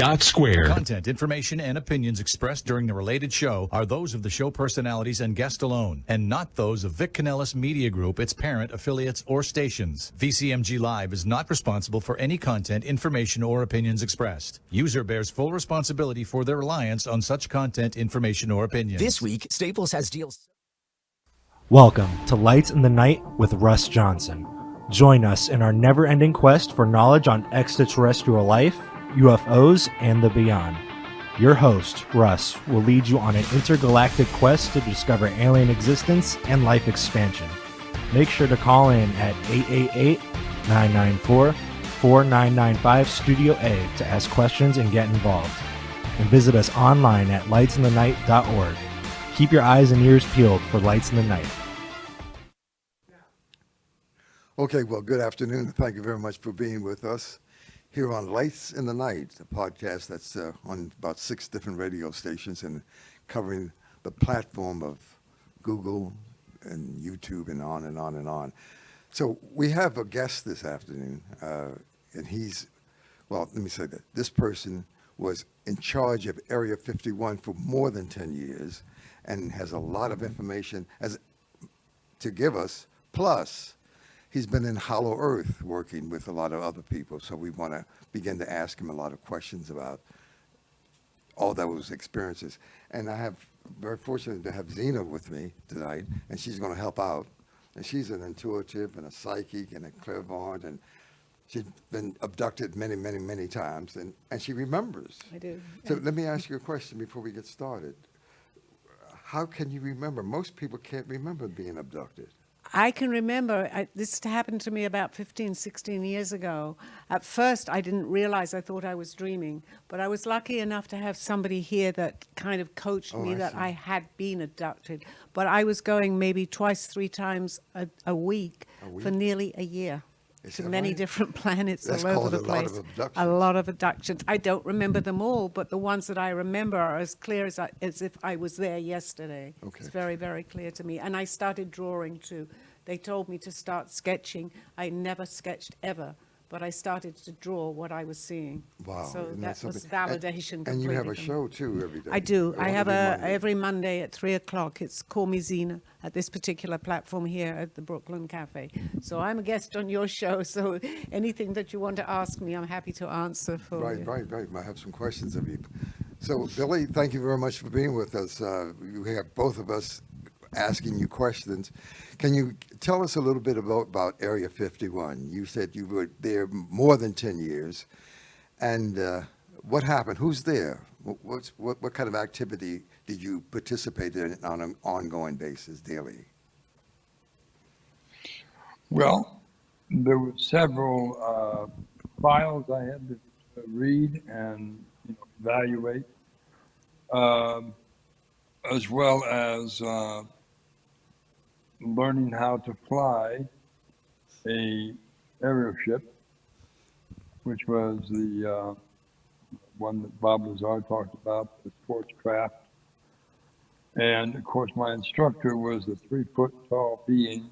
Squared. Content, information, and opinions expressed during the related show are those of the show personalities and guest alone, and not those of Vic Canellis Media Group, its parent, affiliates, or stations. VCMG Live is not responsible for any content, information, or opinions expressed. User bears full responsibility for their reliance on such content, information, or opinions. This week, Staples has deals. Welcome to Lights in the Night with Russ Johnson. Join us in our never-ending quest for knowledge on extraterrestrial life, UFOs, and the beyond. Your host, Russ, will lead you on an intergalactic quest to discover alien existence and life expansion. Make sure to call in at 888-994-4995 Studio A to ask questions and get involved. And visit us online at lightsinthenight.org. Keep your eyes and ears peeled for Lights in the Night. Okay, well, good afternoon, and thank you very much for being with us here on Lights in the Night, a podcast that's on about 6 different radio stations and covering the platform of Google and YouTube and on and on and on. So we have a guest this afternoon, and he's, well, let me say that. This person was in charge of Area 51 for more than 10 years and has a lot of information to give us, plus he's been in Hollow Earth working with a lot of other people, so we want to begin to ask him a lot of questions about all those experiences. And I have very fortunate to have Zena with me tonight, and she's going to help out. And she's an intuitive and a psychic and a clairvoyant, and she's been abducted many, many, many times, and she remembers. I do. So let me ask you a question before we get started. How can you remember? Most people can't remember being abducted. I can remember, this happened to me about 15, 16 years ago. At first, I didn't realize, I thought I was dreaming, but I was lucky enough to have somebody here that kind of coached me that I had been abducted. But I was going maybe twice, 3 times a week for nearly a year. To many different planets all over the place. A lot of abductions. I don't remember them all, but the ones that I remember are as clear as if I was there yesterday. Okay. It's very, very clear to me. And I started drawing too. They told me to start sketching. I never sketched ever, but I started to draw what I was seeing. Wow. So that was validation. And you have a show too every day. I do. I have every Monday at 3:00. It's Call Me Zena at this particular platform here at the Brooklyn Cafe. So I'm a guest on your show. So anything that you want to ask me, I'm happy to answer for you. Right. I have some questions of you. So Billy, thank you very much for being with us. We have both of us asking you questions. Can you tell us a little bit about Area 51? You said you were there more than 10 years. And what happened? Who's there? What kind of activity did you participate in on an ongoing basis daily? Well, there were several files I had to read and evaluate, as well as learning how to fly a aerial ship, which was the one that Bob Lazar talked about, the sports craft. And of course, my instructor was a 3-foot tall being,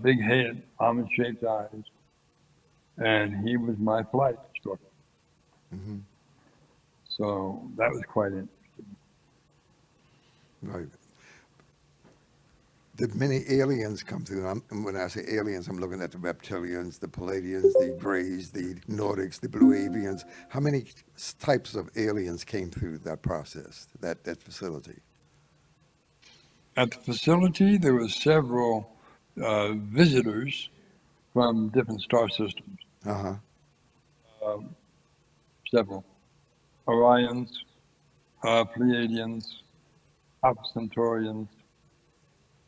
big head, almond-shaped eyes, and he was my flight instructor. Mm-hmm. So that was quite interesting. Right. Did many aliens come through? And when I say aliens, I'm looking at the reptilians, the Palladians, the Greys, the Nordics, the Blue Avians. How many types of aliens came through that process, that facility? At the facility, there were several visitors from different star systems. Several. Orions, Pleiadians, Alpha Centaurians,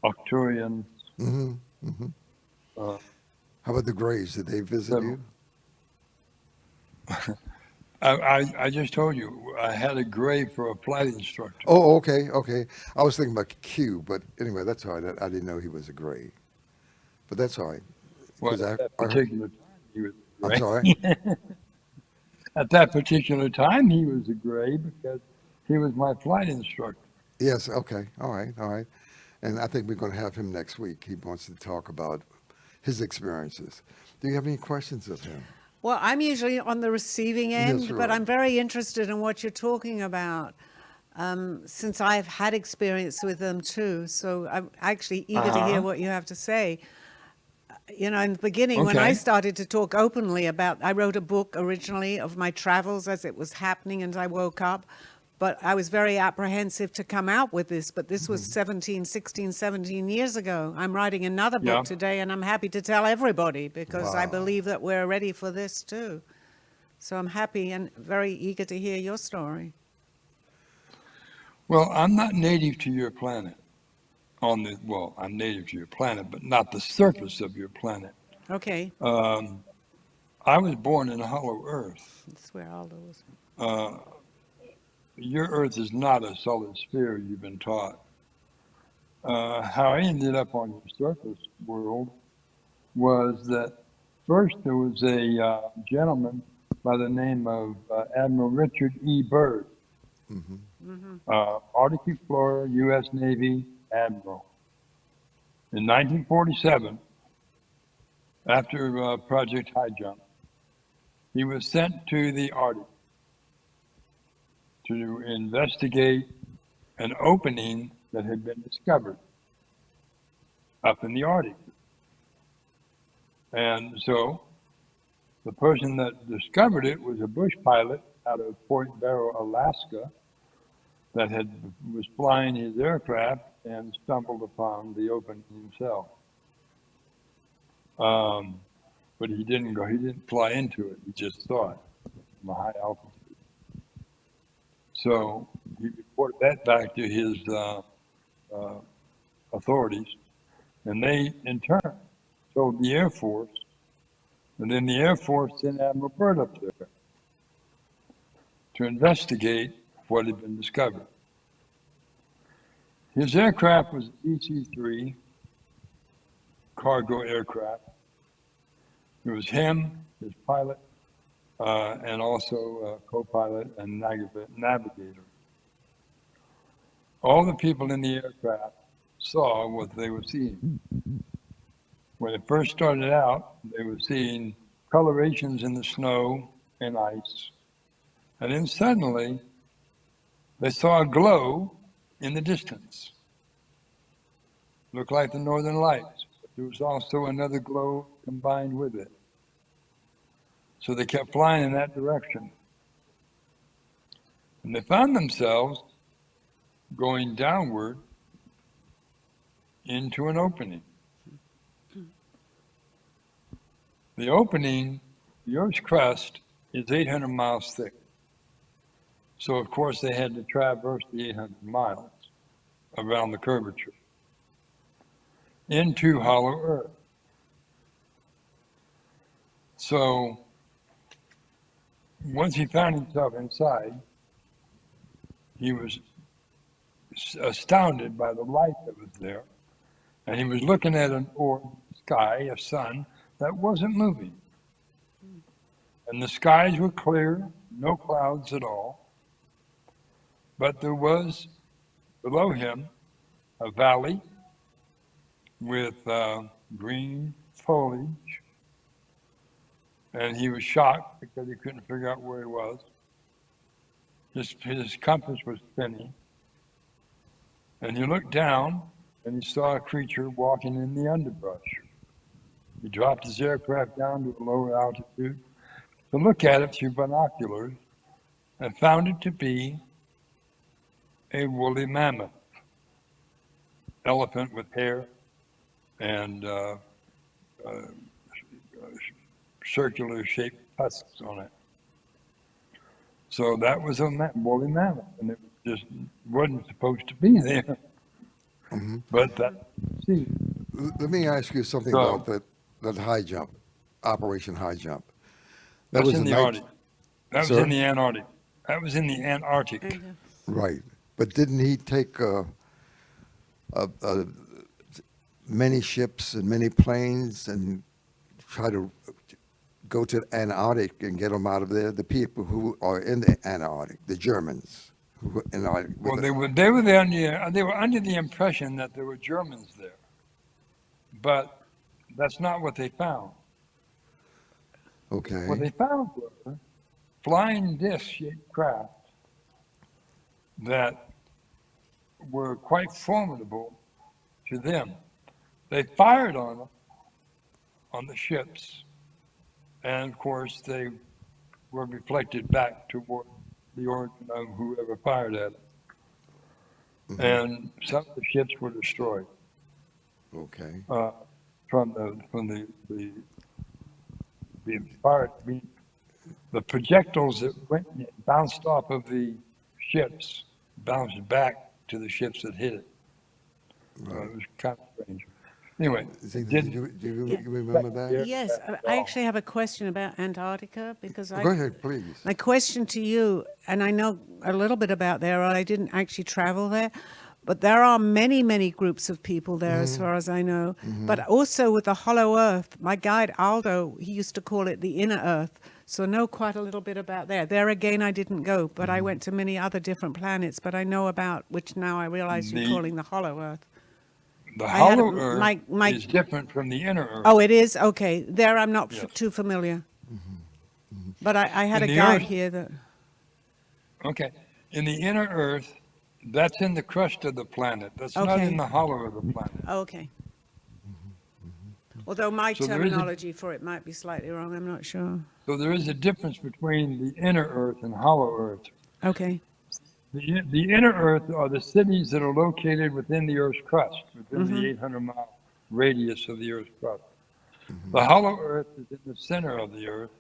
Arcturians. How about the Greys? Did they visit you? I just told you, I had a Grey for a flight instructor. Oh, okay. I was thinking about Q, but anyway, that's all right. I didn't know he was a Grey. But that's all right. Well, at that particular time, he was a Grey. I'm sorry? At that particular time, he was a Grey because he was my flight instructor. Yes, okay. All right. And I think we're going to have him next week. He wants to talk about his experiences. Do you have any questions of him? Well, I'm usually on the receiving end, Yes, but right. I'm very interested in what you're talking about, since I've had experience with them too. So I'm actually eager to hear Uh-huh. what you have to say. You know, in the beginning, when I Okay. started to talk openly about, I wrote a book originally of my travels as it was happening and I woke up, but I was very apprehensive to come out with this, but this was 17, 16, 17 years ago. I'm writing another Yeah. book today and I'm happy to tell everybody because I Wow. believe that we're ready for this too. So I'm happy and very eager to hear your story. Well, I'm not native to your planet. Well, I'm native to your planet, but not the surface of your planet. Okay, Um, I was born in hollow Earth. that's where Aldo was. Uh, your Earth is not a solid sphere, you've been taught. How I ended up on your surface world was that first there was a gentleman by the name of Admiral Richard E. Byrd, Arctic Explorer, U.S. Navy Admiral. In 1947, after Project High Jump, he was sent to the Arctic to investigate an opening that had been discovered up in the Arctic. And so the person that discovered it was a bush pilot out of Point Barrow, Alaska, that was flying his aircraft and stumbled upon the opening himself. But he didn't go. He didn't fly into it. He just saw it from a high altitude. So he reported that back to his authorities, and they, in turn, told the Air Force, and then the Air Force sent Admiral Byrd up there to investigate what had been discovered. His aircraft was a DC-3 cargo aircraft. It was him, his pilot, and also a co-pilot and navigator. All the people in the aircraft saw what they were seeing. When it first started out, they were seeing colorations in the snow and ice. And then suddenly, they saw a glow in the distance. Looked like the Northern Lights, but there was also another glow combined with it. So they kept flying in that direction. And they found themselves going downward into an opening. The opening, the Earth's crust, is 800 miles thick. So, of course, they had to traverse the 800 miles around the curvature into hollow Earth. So, once he found himself inside, he was astounded by the light that was there. And he was looking at an orb, sky, a sun, that wasn't moving. And the skies were clear, no clouds at all. But there was below him a valley with green foliage. And he was shocked because he couldn't figure out where he was. His compass was spinning. And he looked down and he saw a creature walking in the underbrush. He dropped his aircraft down to a lower altitude to look at it through binoculars and found it to be a woolly mammoth, elephant with hair and circular shaped tusks on it. So that was a woolly mammoth, and it just wasn't supposed to be there. But that, see, Let me ask you something So- about that high jump, Operation High Jump. That that's was in the night- Arctic. That was Sir? in the Antarctic. That was in the Antarctic. Right. But didn't he take many ships and many planes and try to go to the Antarctic and get them out of there? The people who are in the Antarctic, the Germans. Who were in the, Well, they were under the impression that there were Germans there, but that's not what they found. Okay. What they found were flying disc-shaped craft that were quite formidable to them. They fired on them, on the ships, and of course they were reflected back toward the origin of whoever fired at them. Mm-hmm. And some of the ships were destroyed Okay. from the fire. The projectiles that bounced off of the ships bounced back to the ships that hit it. Right. It was kind of strange. Anyway, Zena, didn't- do you Yeah. remember that? Yes, I actually have a question about Antarctica because Go ahead, please. my question to you, and I know a little bit about there, I didn't actually travel there, but there are many, many groups of people there as far as I know. But also with the hollow earth, my guide Aldo, he used to call it the inner earth. So I know quite a little bit about there. There again, I didn't go, but I went to many other different planets, but I know about, which now I realize you're The- calling the hollow earth. The I had a- hollow earth my- is different from the inner earth. Oh, it is? Okay. There I'm not Yes. too familiar. But I had In a the guide earth- here that... Okay. In the inner earth, that's in the crust of the planet. That's not Okay. in the hollow of the planet. Oh, okay. Although my So there is a- terminology for it might be slightly wrong, I'm not sure. So there is a difference between the inner earth and hollow earth. Okay. The inner earth are the cities that are located within the earth's crust, within the 800-mile radius of the earth's crust. The hollow earth is in the center of the earth,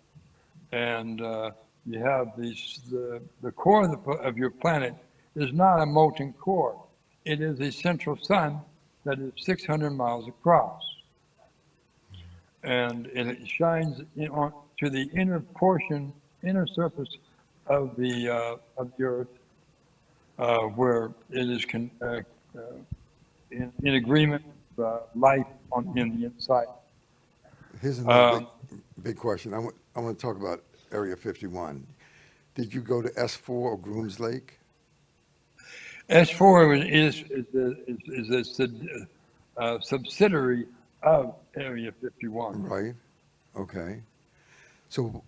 and you have the core of your planet is not a molten core. It is a central sun that is 600 miles across. And it shines to the inner portion, inner surface of the earth, where it is in agreement with life in the inside. Here's another big question. I want to talk about Area 51. Did you go to S4 or Grooms Lake? S4 is a subsidiary of Area 51. Right. Okay. So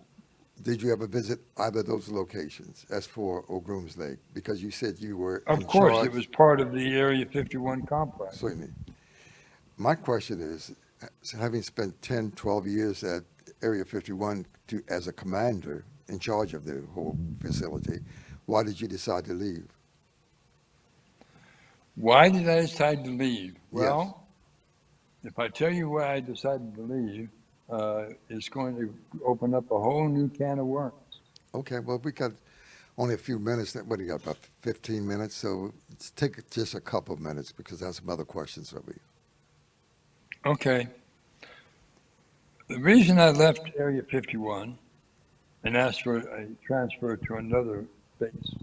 did you ever visit either of those locations, S4 or Grooms Lake? Because you said you were Of in course, charge. it was part of the Area 51 complex. Certainly. My question is, having spent 10, 12 years at Area 51 as a commander in charge of the whole facility, why did you decide to leave? Why did I decide to leave? Well, if I tell you why I decided to leave, it's going to open up a whole new can of worms. Okay, well, we got only a few minutes. What do you got, about 15 minutes? So let's take just a couple of minutes because I have some other questions for you. Okay. The reason I left Area 51 and asked for a transfer to another base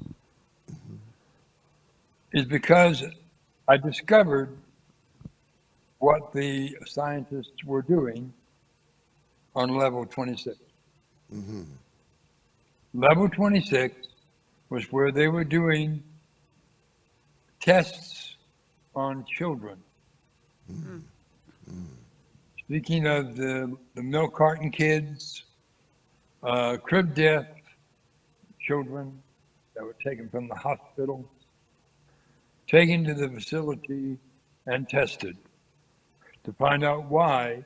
is because I discovered what the scientists were doing on level 26. Mm-hmm. Level 26 was where they were doing tests on children. Mm-hmm. Speaking of the milk carton kids, crib death children that were taken from the hospital, taken to the facility and tested to find out why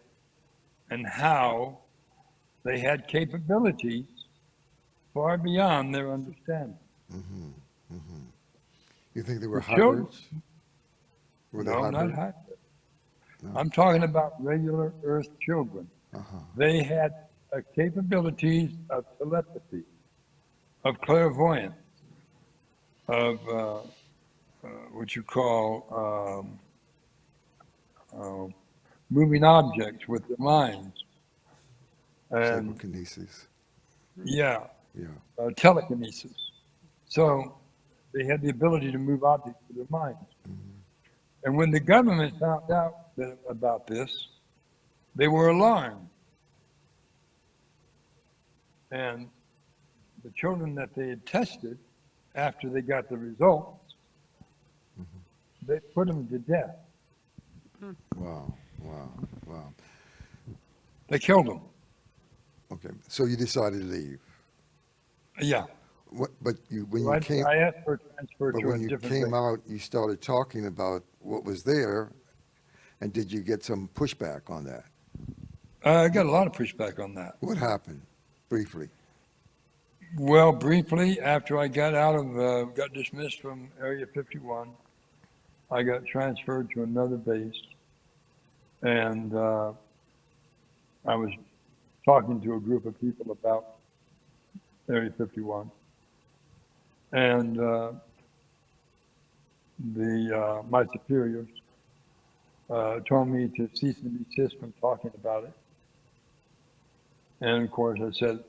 and how they had capabilities far beyond their understanding. Mm-hmm. Mm-hmm. You think they were The children- hybrids? Were they No, not hybrids? hybrid. No. I'm talking about regular Earth children. Uh-huh. They had capabilities of telepathy, of clairvoyance, of what you call moving objects with their minds. And Psychokinesis. yeah, Yeah. telekinesis. So they had the ability to move objects with their minds. And when the government found out about this, they were alarmed. And the children that they had tested, after they got the results, they put them to death. Wow. Wow. Wow. They killed them. Okay, so you decided to leave. Yeah. But when So you came, I asked for a transfer but to a when you different came base. out, you started talking about what was there, and did you get some pushback on that? I got a lot of pushback on that. What happened, briefly? Well, briefly, after I got got dismissed from Area 51, I got transferred to another base, and I was talking to a group of people about Area 51, and my superiors told me to cease and desist from talking about it. And of course, I said,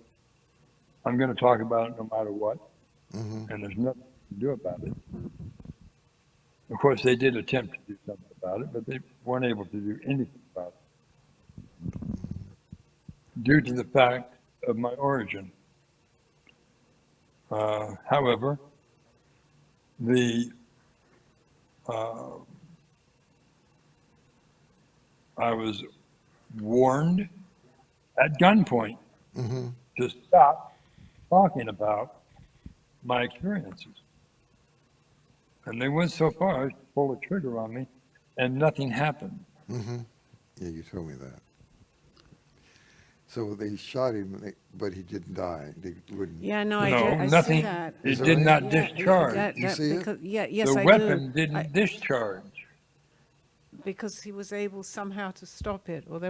I'm going to talk about it no matter what, Mm-hmm. and there's nothing to do about it. Of course, they did attempt to do something about it, but they weren't able to do anything about it due to the fact of my origin. However, I was warned at gunpoint Mm-hmm. to stop talking about my experiences. And they went so far as to pull a trigger on me, and nothing happened. Mm-hmm. Yeah, you told me that. So they shot him, but he didn't die. They wouldn't. Yeah, no, No, I see nothing. that. Is It that did right? not Yeah, discharge. You see it? because, yes, The I weapon do. didn't discharge. Because he was able somehow to stop it. Or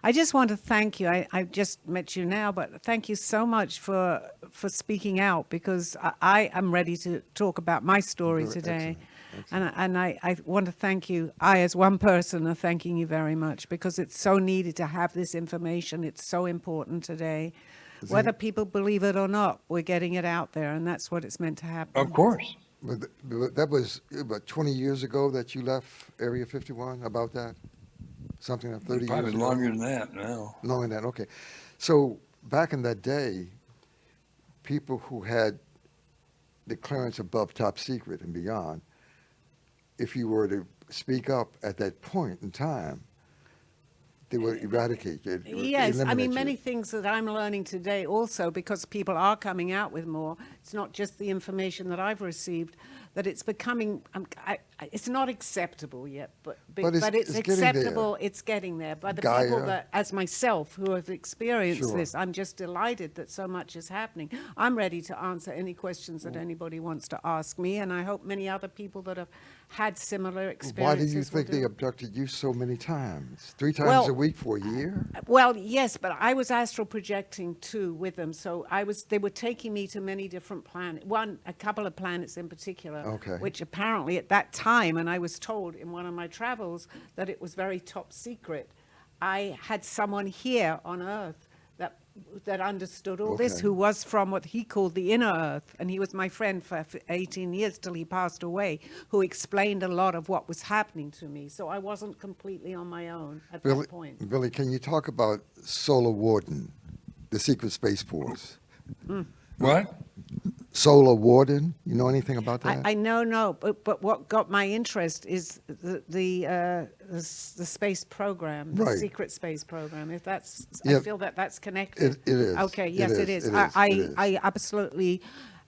I just want to thank you. I just met you now, but thank you so much for speaking out, because I am ready to talk about my story Very today. excellent. And I want to thank you. I, as one person, are thanking you very much, because it's so needed to have this information. It's so important today. Whether people believe it or not, we're getting it out there, and that's what it's meant to happen. Of course. But that was about 20 years ago that you left Area 51, about that? Something like 30 Probably years ago? longer than that now. Longer than that, okay. So back in that day, people who had the clearance above top secret and beyond, if you were to speak up at that point in time, they would eradicate you. Yes, I mean, eliminate many you. things that I'm learning today also, because people are coming out with more. It's not just the information that I've received, that it's becoming, it's not acceptable yet, but it's it's getting acceptable, there. it's getting there. By the Gaia. people that, as myself, who have experienced Sure. this, I'm just delighted that so much is happening. I'm ready to answer any questions that anybody wants to ask me, and I hope many other people that have had similar Why experiences do you will think they do. abducted you so many times? 3 times Well, a week for a year? Well, yes, but I was astral projecting too with them. So they were taking me to many different planets, a couple of planets in particular, Okay. which apparently at that time, and I was told in one of my travels that it was very top secret. I had someone here on Earth that understood all this, Okay. who was from what he called the inner Earth, and he was my friend for 18 years till he passed away, who explained a lot of what was happening to me. So I wasn't completely on my own at that point. Billy, can you talk about Solar Warden, the Secret Space Force? What? Solar Warden, you know anything about that? I know, but what got my interest is the space program, the Right. secret space program. If that's, Yeah. I feel that's connected. It is. Okay, It yes, is. it is. It is. It is. I absolutely,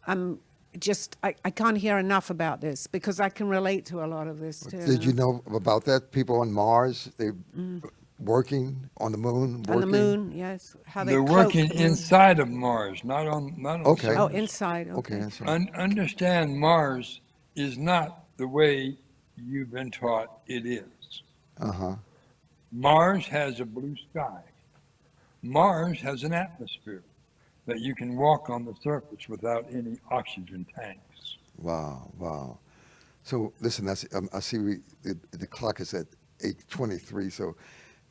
I can't hear enough about this, because I can relate to a lot of this too. Did you know about that? People on Mars, they working on the moon, On the working? moon, yes. How they They're cloak working the moon. inside of Mars, not on the Okay. surface. Oh, inside. Okay, Okay. that's right. Understand, Mars is not the way you've been taught it is. Uh-huh. Mars has a blue sky. Mars has an atmosphere that you can walk on the surface without any oxygen tanks. Wow, wow. So listen, I see the clock is at 8:23, so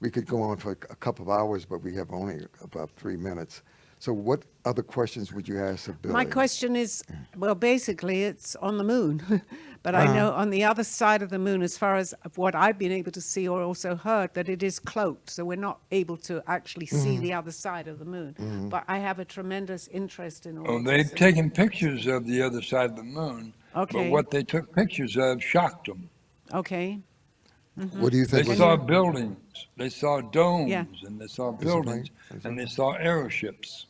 we could go on for a couple of hours, but we have only about 3 minutes. So what other questions would you ask of Billy? My question is, well, basically, it's on the moon. But I know on the other side of the moon, as far as what I've been able to see or also heard, that it is cloaked. So we're not able to actually see the other side of the moon. But I have a tremendous interest in all Oh, of they've this. taken pictures of the other side of the moon, but Okay. what they took pictures of shocked them. Okay. What do you think? They saw buildings, they saw domes, Yeah. and they saw Is it buildings, right? and they saw aeroships.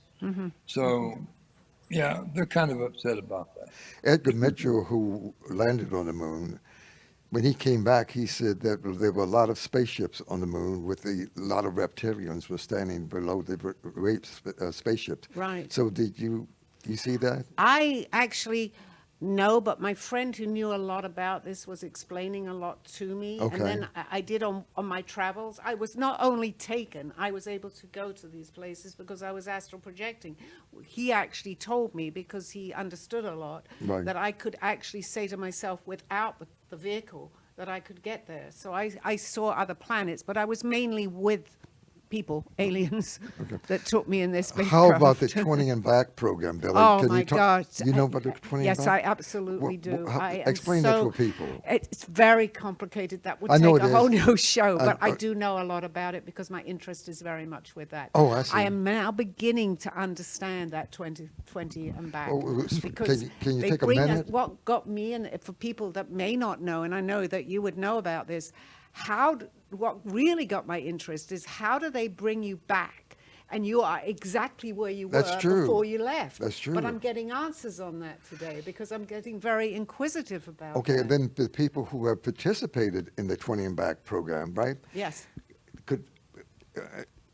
So, yeah, they're kind of upset about that. Edgar Mitchell, who landed on the moon, when he came back, he said that there were a lot of spaceships on the moon with a lot of reptilians were standing below the spaceships. Right. So did you see that? I actually no, but my friend who knew a lot about this was explaining a lot to me. Okay. And then I did on my travels. I was not only taken, I was able to go to these places because I was astral projecting. He actually told me, because he understood a lot, Right. that I could actually say to myself without the vehicle that I could get there. So I saw other planets, but I was mainly with people, aliens, that took me in their spacecraft. How about the 20 and Back program, Billy? Oh Can my you talk, gosh! You know about the 20 Yes, and I Back? absolutely do. I am explain that so, for people. It's very complicated. That would I know take a it whole is. new show, but I I- do know a lot about it because my interest is very much with that. Oh, I see. I am now beginning to understand that 2020 and back. Oh, because can you they take a bring minute? what got me, and for people that may not know, and I know that you would know about this, what really got my interest is how do they bring you back? And you are exactly where you were That's true. before you left. That's true. But I'm getting answers on that today because I'm getting very inquisitive about Okay, that. and then the people who have participated in the 20 and Back program, right? Yes. Could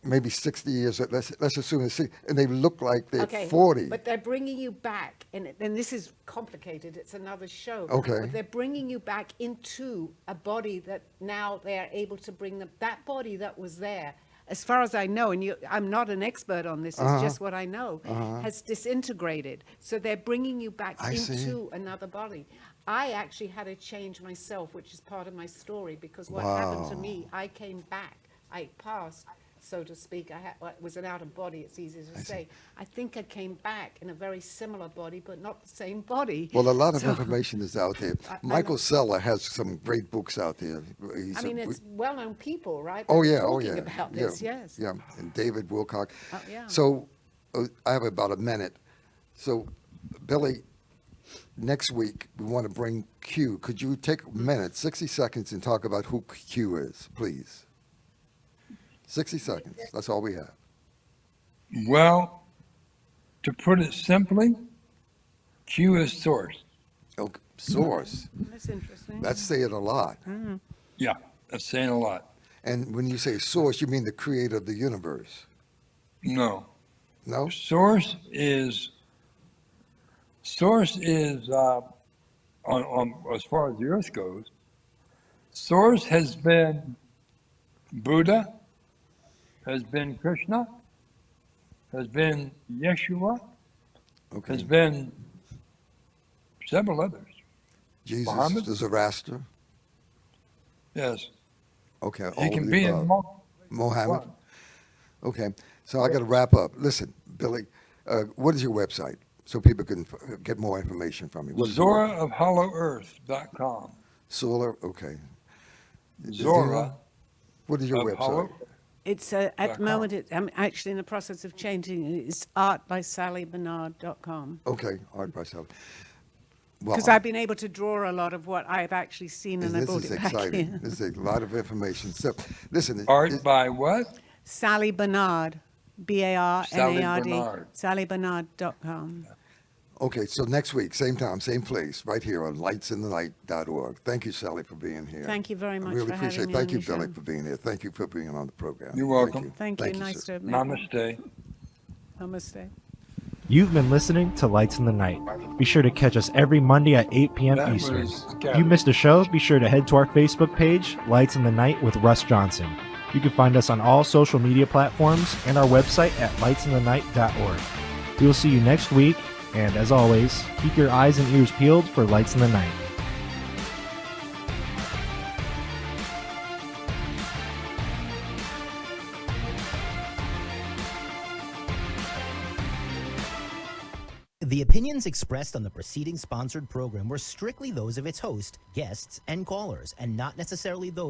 maybe 60 years, let's assume, and they look like they're Okay. 40. But they're bringing you back, and this is complicated. It's another show. Okay. But they're bringing you back into a body that now they are able to bring that body that was there. As far as I know, and I'm not an expert on this, it's just what I know, has disintegrated. So they're bringing you back I see. into another body. I actually had a change myself, which is part of my story, because what Wow. happened to me, I came back. I passed, so to speak. It was an out of body, it's easy to say. I think I came back in a very similar body, but not the same body. Well, a lot of So- information is out there. I Michael know. Seller has some great books out there. I mean, it's well-known people, right? Oh that are yeah, oh talking yeah, about yeah, this, yes. yeah, and David Wilcock. Oh, yeah. So I have about a minute. So Billy, next week we want to bring Q. Could you take a minute, 60 seconds, and talk about who Q is, please? 60 seconds. That's all we have. Well, to put it simply, Q is source. Okay. Source. That's interesting. That's saying a lot. Yeah, that's saying a lot. And when you say source, you mean the creator of the universe? No, No? source is on as far as the earth goes. Source has been Buddha, has been Krishna, has been Yeshua, Okay. has been several others. Jesus, Muhammad? the Zoroaster. Yes, Okay. he all can of the be in above. multiple. Mohammed. Okay, so I got to wrap up. Listen, Billy, what is your website so people can get more information from you? What is your website? ZorraofHollowEarth.com. Solar. Okay. Zora What is your of website? Hollow. It's at the .com. moment, I'm actually in the process of changing it. It's artbysallybernard.com. Okay, Art by Sally. Well, Because I've been able to draw a lot of what I've actually seen, and I this brought is it back exciting. here. This is a lot of information. So, listen. Art by what? Sally Bernard, Barnard. Sally Bernard. SallyBernard.com. Okay, so next week, same time, same place, right here on lightsinthenight.org. Thank you, Sally, for being here. Thank you very I much really for having appreciate it. me Thank on you, your Billy, show. for being here. Thank you for being on the program. You're welcome. Thank you. Nice sir. to meet Namaste. Namaste. You've been listening to Lights in the Night. Be sure to catch us every Monday at 8 p.m. That Eastern. was If you scattered. missed a show, be sure to head to our Facebook page, Lights in the Night with Russ Johnson. You can find us on all social media platforms and our website at lightsinthenight.org. We will see you next week, and as always, keep your eyes and ears peeled for Lights in the Night. The opinions expressed on the preceding sponsored program were strictly those of its host, guests, and callers, and not necessarily those